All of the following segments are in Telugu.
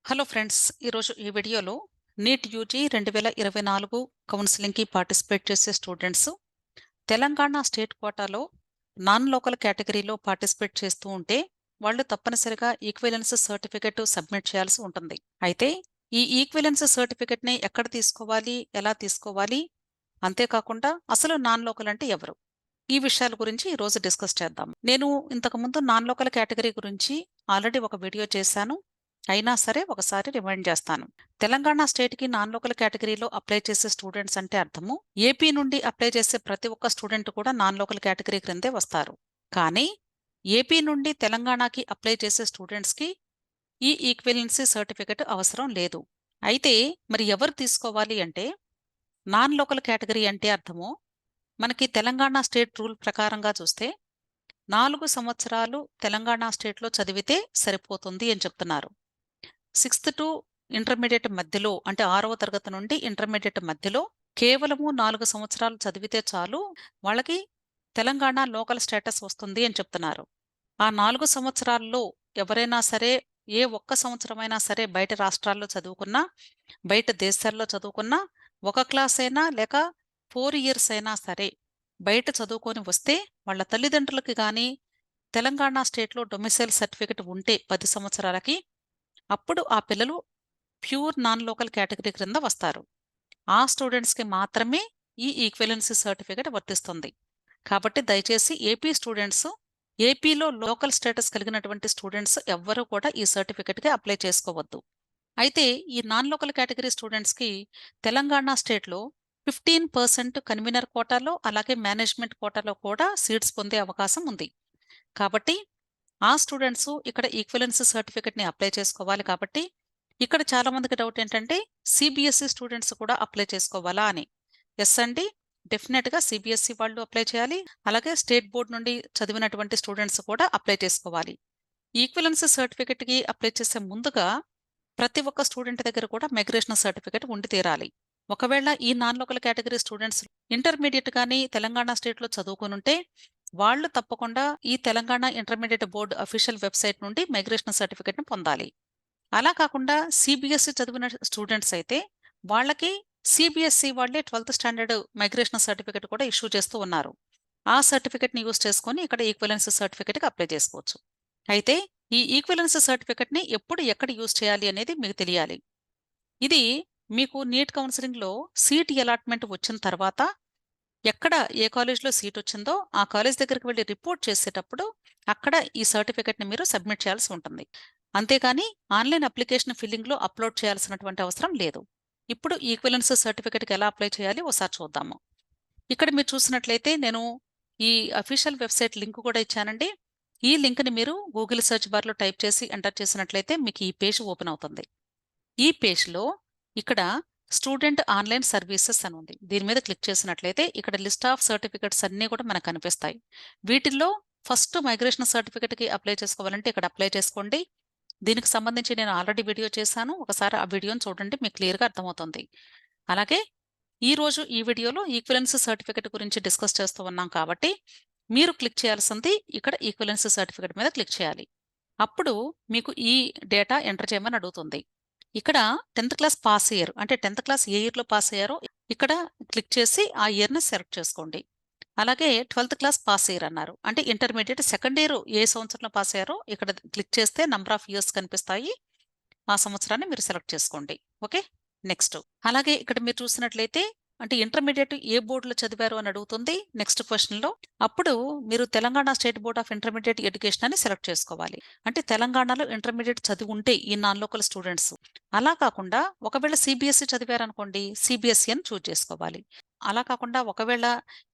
హలో ఫ్రెండ్స్, ఈరోజు ఈ వీడియోలో నీట్ యూజీ 2024 కౌన్సిలింగ్కి పార్టిసిపేట్ చేసే స్టూడెంట్స్ తెలంగాణ స్టేట్ కోటాలో నాన్ లోకల్ కేటగిరీలో పార్టిసిపేట్ చేస్తూ ఉంటే వాళ్ళు తప్పనిసరిగా ఈక్విలెన్స్ సర్టిఫికెట్ సబ్మిట్ చేయాల్సి ఉంటుంది. అయితే ఈ ఈక్విలెన్స్ సర్టిఫికెట్ని ఎక్కడ తీసుకోవాలి, ఎలా తీసుకోవాలి, అంతేకాకుండా అసలు నాన్ లోకల్ అంటే ఎవరు, ఈ విషయాల గురించి ఈరోజు డిస్కస్ చేద్దాం. నేను ఇంతకుముందు నాన్ లోకల్ కేటగిరీ గురించి ఆల్రెడీ ఒక వీడియో చేశాను. అయినా సరే ఒకసారి రిమైండ్ చేస్తాను. తెలంగాణ స్టేట్‌కి నాన్ లోకల్ కేటగిరీలో అప్లై చేసే స్టూడెంట్స్ అంటే అర్థము ఏపీ నుండి అప్లై చేసే ప్రతి ఒక్క స్టూడెంట్ కూడా నాన్ లోకల్ కేటగిరీ క్రిందే వస్తారు. కానీ ఏపీ నుండి తెలంగాణకి అప్లై చేసే స్టూడెంట్స్‌కి ఈ ఈక్వివలెన్సీ సర్టిఫికెట్ అవసరం లేదు. అయితే మరి ఎవరు తీసుకోవాలి అంటే, నాన్ లోకల్ కేటగిరీ అంటే అర్థము మనకి తెలంగాణ స్టేట్ రూల్ ప్రకారంగా చూస్తే 4 సంవత్సరాలు తెలంగాణ స్టేట్‌లో చదివితే సరిపోతుంది అని చెప్తున్నారు. 6th టు ఇంటర్మీడియేట్ మధ్యలో అంటే 6వ తరగతి నుండి ఇంటర్మీడియేట్ మధ్యలో కేవలము 4 సంవత్సరాలు చదివితే చాలు వాళ్ళకి తెలంగాణ లోకల్ స్టేటస్ వస్తుంది అని చెప్తున్నారు. ఆ 4 సంవత్సరాల్లో ఎవరైనా సరే ఏ ఒక్క సంవత్సరమైనా సరే బయట రాష్ట్రాల్లో చదువుకున్నా, బయట దేశాల్లో చదువుకున్నా, ఒక క్లాస్ అయినా లేక 4 ఇయర్స్ అయినా సరే బయట చదువుకొని వస్తే వాళ్ళ తల్లిదండ్రులకి గాని తెలంగాణ స్టేట్‌లో డొమిసైల్ సర్టిఫికేట్ ఉంటే 10 సంవత్సరాలకి అప్పుడు ఆ పిల్లలు ప్యూర్ నాన్ లోకల్ కేటగిరీ క్రింద వస్తారు. ఆ స్టూడెంట్స్‌కి మాత్రమే ఈ ఈక్వివలెన్సీ సర్టిఫికేట్ వర్తిస్తుంది. కాబట్టి దయచేసి ఏపీ స్టూడెంట్స్, ఏపీలో లోకల్ స్టేటస్ కలిగినటువంటి స్టూడెంట్స్ ఎవ్వరూ కూడా ఈ సర్టిఫికేట్‌కి అప్లై చేసుకోవద్దు. అయితే ఈ నాన్ లోకల్ కేటగిరీ స్టూడెంట్స్‌కి తెలంగాణ స్టేట్‌లో 15% కన్వీనర్ కోటాలో అలాగే మేనేజ్మెంట్ కోటాలో కూడా సీట్స్ పొందే అవకాశం ఉంది. కాబట్టి ఆ స్టూడెంట్స్ ఇక్కడ ఈక్వివలెన్స్ సర్టిఫికేట్‌ని అప్లై చేసుకోవాలి. కాబట్టి ఇక్కడ చాలా మందికి డౌట్ ఏంటంటే సీబీఎస్ఈ స్టూడెంట్స్ కూడా అప్లై చేసుకోవాలా అని. యెస్ అండి. డెఫినిట్‌గా సీబీఎస్ఈ వాళ్ళు అప్లై చేయాలి. అలాగే స్టేట్ బోర్డ్ నుండి చదివినటువంటి స్టూడెంట్స్ కూడా అప్లై చేసుకోవాలి. ఈక్వివలెన్స్ సర్టిఫికేట్‌కి అప్లై చేసే ముందుగా ప్రతి ఒక్క స్టూడెంట్ దగ్గర కూడా మైగ్రేషన్ సర్టిఫికేట్ ఉండి తీరాలి. ఒకవేళ ఈ non local category students intermediate గాని తెలంగాణ స్టేట్‌లో చదువుకొనుంటే వాళ్ళు తప్పకుండా ఈ Telangana intermediate board official website నుండి మైగ్రేషన్ సర్టిఫికేట్‌ని పొందాలి. అలా కాకుండా సీబీఎస్ఈ చదివిన స్టూడెంట్స్ అయితే వాళ్ళకి సీబీఎస్ఈ వాళ్ళే 12థ్ స్టాండర్డ్ మైగ్రేషన్ సర్టిఫికేట్ కూడా ఇష్యూ చేస్తూ ఉన్నారు. ఆ సర్టిఫికేట్‌ని యూజ్ చేసుకొని ఇక్కడ ఈక్వివలెన్స్ సర్టిఫికేట్‌కి అప్లై చేసుకోవచ్చు. అయితే ఈ ఈక్వివలెన్స్ సర్టిఫికేట్‌ని ఎప్పుడు ఎక్కడ యూజ్ చేయాలి అనేది మీకు తెలియాలి. ఇది మీకు నీట్ కౌన్సెలింగ్‌లో సీట్ అలాట్‌మెంట్ వచ్చిన తర్వాత ఎక్కడ ఏ కాలేజ్‌లో సీట్ వచ్చిందో ఆ కాలేజ్ దగ్గరికి వెళ్లి రిపోర్ట్ చేసేటప్పుడు అక్కడ ఈ సర్టిఫికేట్‌ని మీరు సబ్మిట్ చేయాల్సి ఉంటుంది. అంతేకాని ఆన్‌లైన్ అప్లికేషన్ ఫిల్లింగ్‌లో అప్‌లోడ్ చేయాల్సినటువంటి అవసరం లేదు. ఇప్పుడు ఈక్వివలెన్స్ సర్టిఫికేట్‌కి ఎలా అప్లై చేయాలి ఒకసారి చూద్దాము. ఇక్కడ మీరు చూసినట్లయితే నేను ఈ అఫీషియల్ వెబ్‌సైట్ లింక్ కూడా ఇచ్చానండి. ఈ లింక్‌ని మీరు గూగుల్ సెర్చ్ బార్‌లో టైప్ చేసి ఎంటర్ చేసినట్లయితే మీకు ఈ పేజ్ ఓపెన్ అవుతుంది. ఈ పేజ్‌లో ఇక్కడ స్టూడెంట్ ఆన్‌లైన్ సర్వీసెస్ అని ఉంది. దీని మీద క్లిక్ చేసినట్లయితే ఇక్కడ లిస్ట్ ఆఫ్ సర్టిఫికేట్స్ అన్నీ కూడా మనకు కనిపిస్తాయి. వీటిల్లో ఫస్ట్ మైగ్రేషన్ సర్టిఫికేట్‌కి అప్లై చేసుకోవాలంటే ఇక్కడ అప్లై చేసుకోండి. దీనికి సంబంధించి నేను ఆల్రెడీ వీడియో చేశాను. ఒకసారి ఆ వీడియోని చూడండి, మీకు క్లియర్‌గా అర్థమవుతుంది. అలాగే ఈరోజు ఈ వీడియోలో ఈక్వివలెన్స్ సర్టిఫికేట్ గురించి డిస్కస్ చేస్తూ ఉన్నాం కాబట్టి మీరు క్లిక్ చేయాల్సింది ఇక్కడ ఈక్వివలెన్స్ సర్టిఫికేట్ మీద క్లిక్ చేయాలి. అప్పుడు మీకు ఈ డేటా ఎంటర్ చేయమని అడుగుతుంది. ఇక్కడ 10th క్లాస్ పాస్ ఇయర్ అంటే 10th క్లాస్ ఏ ఇయర్‌లో పాస్ అయ్యారో ఇక్కడ క్లిక్ చేసి ఆ ఇయర్‌ని సెలెక్ట్ చేసుకోండి. అలాగే 12th క్లాస్ పాస్ ఇయర్ అన్నారు. అంటే ఇంటర్మీడియేట్ సెకండ్ ఇయర్ ఏ సంవత్సరంలో పాస్ అయ్యారో ఇక్కడ క్లిక్ చేస్తే నంబర్ ఆఫ్ ఇయర్స్ కనిపిస్తాయి. ఆ సంవత్సరాన్ని మీరు సెలెక్ట్ చేసుకోండి. ఓకే. నెక్స్ట్. అలాగే ఇక్కడ మీరు చూసినట్లయితే అంటే ఇంటర్మీడియేట్ ఏ బోర్డులో చదివారు అని అడుగుతుంది నెక్స్ట్ క్వెషన్‌లో. అప్పుడు మీరు Telangana state board of intermediate education అని సెలెక్ట్ చేసుకోవాలి. అంటే తెలంగాణలో ఇంటర్మీడియేట్ చదివి ఉంటే ఈ నాన్ లోకల్ స్టూడెంట్స్. అలా కాకుండా ఒకవేళ సీబీఎస్ఈ చదివారనుకోండి సీబీఎస్ఈ అని చూజ్ చేసుకోవాలి. అలా కాకుండా ఒకవేళ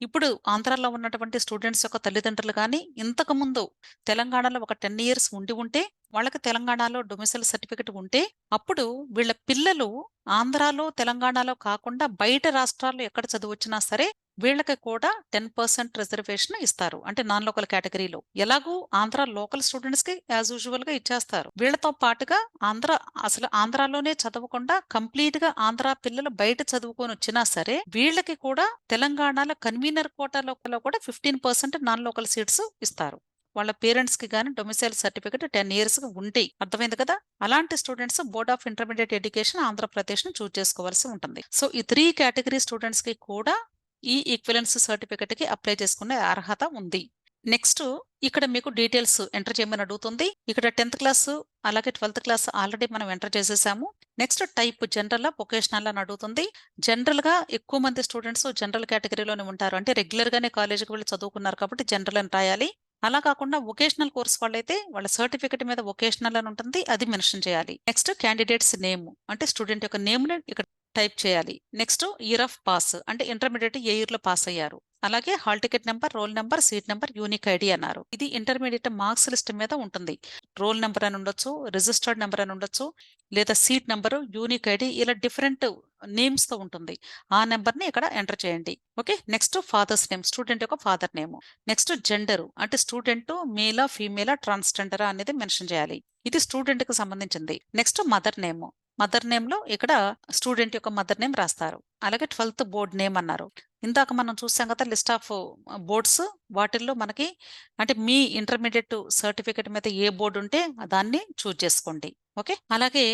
ఇప్పుడు ఆంధ్రాలో ఉన్నటువంటి స్టూడెంట్స్ యొక్క తల్లిదండ్రులు గాని ఇంతకుముందు తెలంగాణలో ఒక 10 ఇయర్స్ ఉండి ఉంటే వాళ్ళకి తెలంగాణలో డొమిసైల్ సర్టిఫికేట్ ఉంటే అప్పుడు వీళ్ళ పిల్లలు ఆంధ్రాలో, తెలంగాణలో కాకుండా బయట రాష్ట్రాల్లో ఎక్కడ చదివొచ్చినా సరే వీళ్ళకి కూడా 10% రిజర్వేషన్ ఇస్తారు. అంటే నాన్ లోకల్ కేటగిరీలో. ఎలాగూ ఆంధ్ర లోకల్ స్టూడెంట్స్‌కి యాజ్ యూజువల్‌గా ఇచ్చేస్తారు. వీళ్ళతో పాటుగా ఆంధ్ర అసలు ఆంధ్రాలోనే చదవకుండా కంప్లీట్‌గా ఆంధ్ర పిల్లలు బయట చదువుకొనొచ్చినా సరే వీళ్ళకి కూడా తెలంగాణలో కన్వీనర్ కోటాలో కూడా 15% నాన్ లోకల్ సీట్స్ ఇస్తారు. వాళ్ళ పేరెంట్స్కి కానీ డొమిసైల్ సర్టిఫికేట్ 10 ఇయర్స్ ఉంటే, అర్థమైంది కదా. అలాంటి students board of intermediate education ఆంధ్రప్రదేశ్ను చూస్ చేసుకోవాల్సి ఉంటుంది. సో ఈ 3 కేటగిరీ స్టూడెంట్స్కి కూడా ఈ ఈక్విలెన్స్ సర్టిఫికేట్కి అప్లై చేసుకునే అర్హత ఉంది. నెక్స్ట్ ఇక్కడ మీకు డీటెయిల్స్ ఎంటర్ చేయమని అడుగుతుంది. ఇక్కడ 10th క్లాస్ అలాగే 12th క్లాస్ ఆల్రెడీ మనం ఎంటర్ చేసేసాము. నెక్స్ట్ టైప్ జనరల్ వొకేషనల్ అని అడుగుతుంది. జనరల్ గా ఎక్కువ మంది స్టూడెంట్స్ జనరల్ కేటగిరీలోనే ఉంటారు. అంటే రెగ్యులర్ గానే కాలేజీకి వెళ్ళి చదువుకున్నారు కాబట్టి జనరల్ అని రాయాలి. అలా కాకుండా వొకేషనల్ కోర్స్ వాళ్ళైతే వాళ్ళ సర్టిఫికేట్ మీద వొకేషనల్ అని ఉంటుంది, అది మెన్షన్ చేయాలి. నెక్స్ట్ క్యాండిడేట్స్ నేమ్ అంటే స్టూడెంట్ యొక్క నేమ్ ని ఇక్కడ టైప్ చేయాలి. నెక్స్ట్ ఇయర్ ఆఫ్ పాస్ అంటే ఇంటర్మీడియట్ ఏ ఇయర్ లో పాస్ అయ్యారు. అలాగే hall ticket number, roll number, seat number, unique ID అన్నారు. ఇది ఇంటర్మీడియట్ మార్క్స్ లిస్ట్ మీద ఉంటుంది. రోల్ నెంబర్ అని ఉండొచ్చు, రిజిస్టర్డ్ నెంబర్ అని ఉండొచ్చు, లేదా సీట్ నెంబర్, యూనిక్ ఐడి, ఇలా డిఫరెంట్ నేమ్స్ తో ఉంటుంది. ఆ నెంబర్ ని ఇక్కడ ఎంటర్ చేయండి. Okay. Next father's name, student యొక్క ఫాదర్ నేమ్. నెక్స్ట్ జెండర్ అంటే స్టూడెంట్ మేలా, ఫీమేలా, ట్రాన్స్జెండరా అనేది మెన్షన్ చేయాలి. ఇది స్టూడెంట్ కి సంబంధించింది. Next mother name. Mother name లో ఇక్కడ స్టూడెంట్ యొక్క మదర్ నేమ్ రాస్తారు. అలాగే 12th బోర్డ్ నేమ్ అన్నారు. ఇందాక మనం చూసాం కదా లిస్ట్ ఆఫ్ బోర్డ్స్, వాటిల్లో మనకి అంటే మీ ఇంటర్మీడియట్ సర్టిఫికేట్ మీద ఏ బోర్డు ఉంటే దాన్ని చూజ్ చేసుకోండి. ఓకే. అలాగే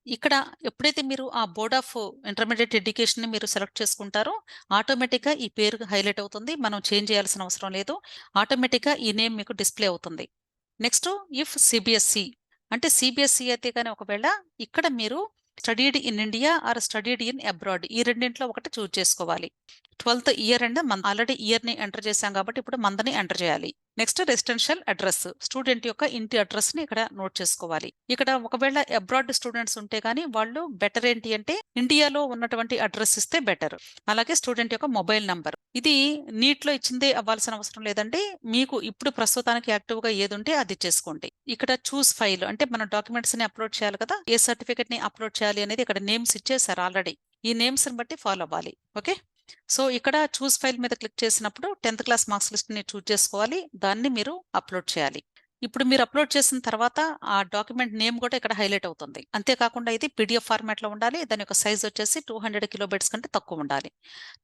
ఇక్కడ ఎప్పుడైతే మీరు ఆ బోర్డ్ ఆఫ్ ఇంటర్మీడియట్ ఎడ్యుకేషన్ ని మీరు సెలెక్ట్ చేసుకుంటారో ఆటోమేటిక్ గా ఈ పేరు హైలైట్ అవుతుంది. మనం చేంజ్ చేయాల్సిన అవసరం లేదు. ఆటోమేటిక్ గా ఈ నేమ్ మీకు డిస్ప్లే అవుతుంది. నెక్స్ట్ ఇఫ్ సిబిఎస్ఈ అంటే సిబిఎస్ఈ అయితే కానీ ఒకవేళ ఇక్కడ మీరు studied in India or studied in abroad ఈ రెండింటిలో ఒకటి చూజ్ చేసుకోవాలి. 12th year and month, already year ని ఎంటర్ చేశాం కాబట్టి ఇప్పుడు మంత్ ని ఎంటర్ చేయాలి. నెక్స్ట్ రెసిడెన్షియల్ అడ్రస్, స్టూడెంట్ యొక్క ఇంటి అడ్రస్ ని ఇక్కడ నోట్ చేసుకోవాలి. ఇక్కడ ఒకవేళ అబ్రాడ్ స్టూడెంట్స్ ఉంటే గానీ వాళ్ళు బెటర్ ఏంటి అంటే ఇండియాలో ఉన్నటువంటి అడ్రస్ ఇస్తే బెటర్. అలాగే స్టూడెంట్ యొక్క మొబైల్ నంబర్, ఇది నీట్ లో ఇచ్చిందే అవ్వాల్సిన అవసరం లేదండి. మీకు ఇప్పుడు ప్రస్తుతానికి యాక్టివ్ గా ఏది ఉంటే అది చేసుకోండి. ఇక్కడ చూస్ ఫైల్ అంటే మన డాక్యుమెంట్స్ ని అప్లోడ్ చేయాలి కదా, ఏ సర్టిఫికేట్ ని అప్లోడ్ చేయాలి అనేది ఇక్కడ నేమ్స్ ఇచ్చేసారు ఆల్రెడీ. ఈ నేమ్స్ ని బట్టి ఫాలో అవ్వాలి. ఓకే. సో ఇక్కడ చూస్ ఫైల్ మీద క్లిక్ చేసినప్పుడు 10th క్లాస్ మార్క్స్ లిస్ట్ ని చూస్ చేసుకోవాలి, దాన్ని మీరు అప్లోడ్ చేయాలి. ఇప్పుడు మీరు అప్లోడ్ చేసిన తర్వాత ఆ డాక్యుమెంట్ నేమ్ కూడా ఇక్కడ హైలైట్ అవుతుంది. అంతేకాకుండా ఇది పీడిఎఫ్ ఫార్మాట్ లో ఉండాలి. దాని యొక్క సైజ్ వచ్చేసి 200 కిలోబైట్స్ కంటే తక్కువ ఉండాలి.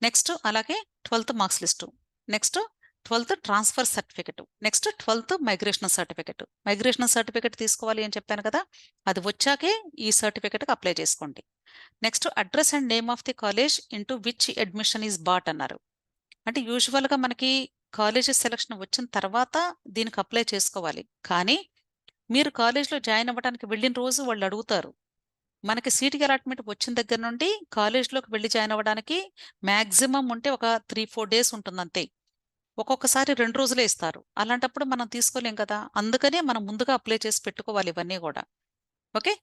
నెక్స్ట్ అలాగే 12th marks list, next 12th transfer certificate, next 12th migration certificate. Migration certificate తీసుకోవాలి అని చెప్పాను కదా, అది వచ్చాకే ఈ సర్టిఫికెట్కి అప్లై చేసుకోండి. Next address and name of the college into which admission is bought అన్నారు. అంటే యూజువల్గా మనకి కాలేజ్ సెలక్షన్ వచ్చిన తర్వాత దీనికి అప్లై చేసుకోవాలి. కానీ మీరు కాలేజ్లో జాయిన్ అవ్వడానికి వెళ్ళిన రోజు వాళ్ళు అడుగుతారు. మనకి సీట్కి అలాట్మెంట్ వచ్చిన దగ్గర నుండి కాలేజ్లోకి వెళ్ళి జాయిన్ అవ్వడానికి మ్యాక్సిమం ఉంటే ఒక 3-4 డేస్ ఉంటుంది అంతే. ఒక్కొక్కసారి 2 రోజులే ఇస్తారు. అలాంటప్పుడు మనం తీసుకోలేం కదా, అందుకనే మనం ముందుగా అప్లై చేసి పెట్టుకోవాలి ఇవన్నీ కూడా. ఓకే.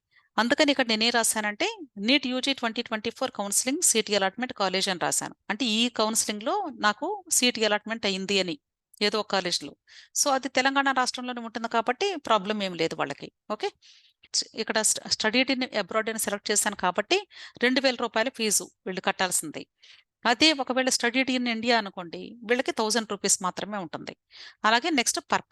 అందుకని ఇక్కడ నేనేం రాశానంటే NEET UG 2024 counselling seat allotment college అని రాశాను. అంటే ఈ కౌన్సిలింగ్ లో నాకు సీట్ అలాట్మెంట్ అయింది అని ఏదో ఒక కాలేజ్లో. సో అది తెలంగాణ రాష్ట్రంలోనే ఉంటుంది కాబట్టి ప్రాబ్లం ఏం లేదు వాళ్ళకి. ఓకే. ఇక్కడ స్టడీడ్ ఇన్ అబ్రాడ్ అని సెలెక్ట్ చేశాను కాబట్టి 2000 రూపాయల ఫీజు వీళ్ళు కట్టాల్సింది. అదే ఒకవేళ స్టడీడ్ ఇన్ ఇండియా అనుకోండి, వీళ్ళకి 1000 రూపీస్ మాత్రమే ఉంటుంది. అలాగే నెక్స్ట్